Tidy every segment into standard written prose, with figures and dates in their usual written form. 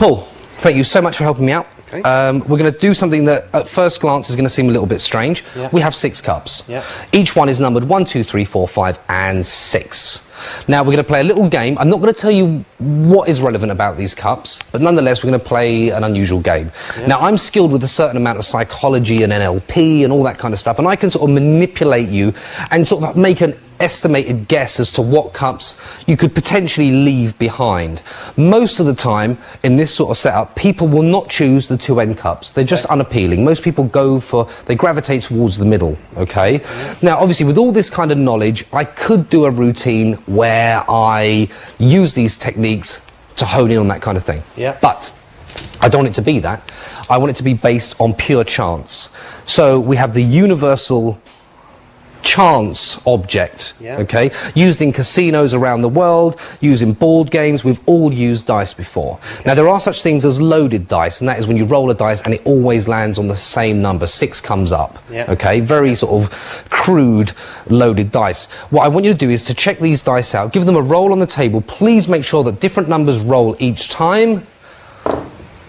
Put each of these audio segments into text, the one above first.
Paul, thank you so much for helping me out. Okay. We're going to do something that at first glance is going to seem a little bit strange. Yeah. We have 6 cups. Yeah. Each one is numbered 1, 2, 3, 4, 5 and 6. Now we're going to play a little game. I'm not going to tell you what is relevant about these cups, but nonetheless we're going to play an unusual game. Yeah. Now I'm skilled with a certain amount of psychology and NLP and all that kind of stuff, and I can sort of manipulate you and sort of make an estimated guess as to what cups you could potentially leave behind. Most of the time in this sort of setup, people will not choose the 2 end cups. They're just unappealing. Most people they gravitate towards the middle, okay? Now obviously with all this kind of knowledge, I could do a routine where I use these techniques to hone in on that kind of thing. Yeah. But I don't want it to be that. I want it to be based on pure chance. So we have the universal chance object, okay, used in casinos around the world, used in board games. We've all used dice before. Now there are such things as loaded dice, and that is when you roll a dice and it always lands on the same number. 6 comes up, okay, very sort of crude loaded dice. What I want you to do is to check these dice out, give them a roll on the table. Please make sure that different numbers roll each time.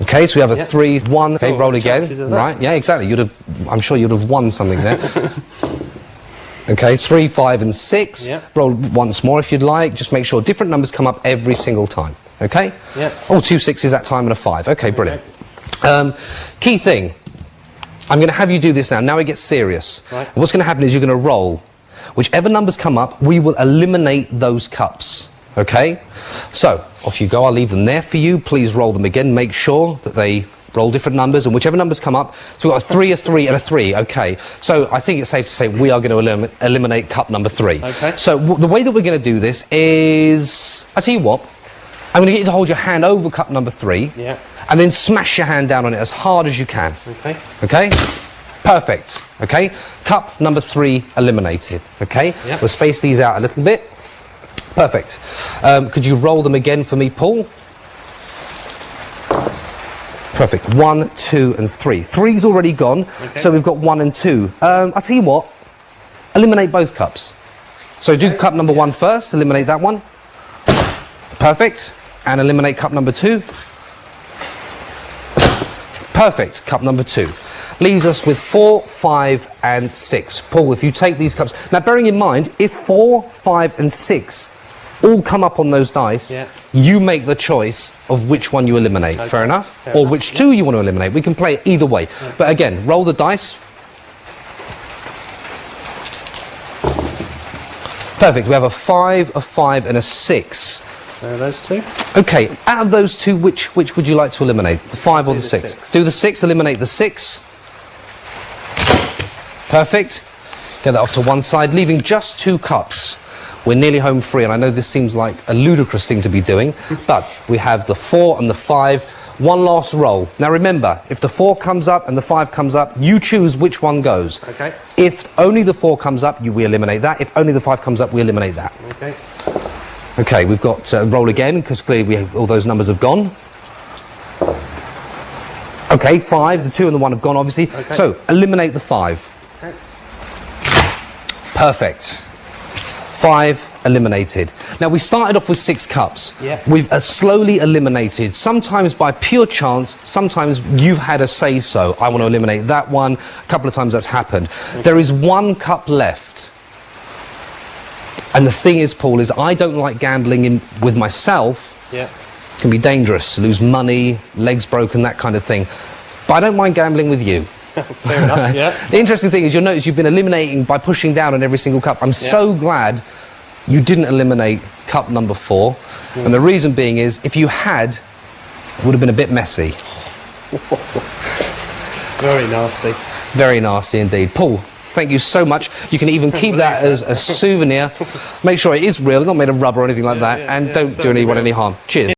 Okay, so we have a 3, 1, okay, roll again, right, yeah, exactly, I'm sure you'd have won something there. Okay, 3, 5 and 6. Roll once more if you'd like. Just make sure different numbers come up every single time. Okay? Oh, 2 6s that time and a 5. Okay, brilliant. Key thing. I'm going to have you do this now. Now it gets serious. Right. What's going to happen is you're going to roll. Whichever numbers come up, we will eliminate those cups. Okay? So, off you go. I'll leave them there for you. Please roll them again. Make sure that they roll different numbers, and whichever numbers come up. So we've got a 3, a 3 and a 3. Okay, so I think it's safe to say we are going to eliminate cup number 3. Okay. So the way that we're going to do this is, I tell you what, I'm going to get you to hold your hand over cup number 3, and then smash your hand down on it as hard as you can. Okay. Okay. Perfect. Okay. Cup number 3 eliminated. Okay. We'll space these out a little bit. Perfect. Could you roll them again for me, Paul? Perfect. 1, 2 and 3. 3's already gone, so we've got 1 and 2. I'll tell you what, eliminate both cups. So do cup number 1 first, eliminate that one. Perfect. And eliminate cup number 2. Perfect. Cup number 2. Leaves us with 4, 5 and 6. Paul, if you take these cups... Now bearing in mind, if 4, 5 and 6 all come up on those dice, you make the choice of which one you eliminate. Fair enough? Or which 2 you want to eliminate. We can play it either way. But again, roll the dice. Perfect. We have a 5, a 5 and a 6. There are those 2. Okay, out of those 2, which would you like to eliminate? The 5 or the 6? Do the 6, eliminate the 6. Perfect. Get that off to one side, leaving just 2 cups. We're nearly home free, and I know this seems like a ludicrous thing to be doing, but we have the 4 and the 5. One last roll. Now remember, if the 4 comes up and the 5 comes up, you choose which one goes. Okay. If only the 4 comes up, we eliminate that. If only the 5 comes up, we eliminate that. Okay. Okay, we've got roll again, because clearly all those numbers have gone. Okay, 5, the 2 and the 1 have gone, obviously. Okay. So, eliminate the 5. Okay. Perfect. 5 eliminated. Now we started off with 6 cups. We've slowly eliminated, sometimes by pure chance, sometimes you've had a say so. I want to eliminate that one. A couple of times that's happened. There is 1 cup left. And the thing is, Paul, is I don't like gambling with myself. It can be dangerous, lose money, legs broken, that kind of thing. But I don't mind gambling with you. Fair enough, The interesting thing is you'll notice you've been eliminating by pushing down on every single cup. I'm so glad you didn't eliminate cup number 4. And the reason being is, if you had, it would have been a bit messy. Very nasty. Very nasty indeed. Paul, thank you so much. You can even keep that as a souvenir. Make sure it is real, not made of rubber or anything like that, and don't do anyone any harm. Cheers.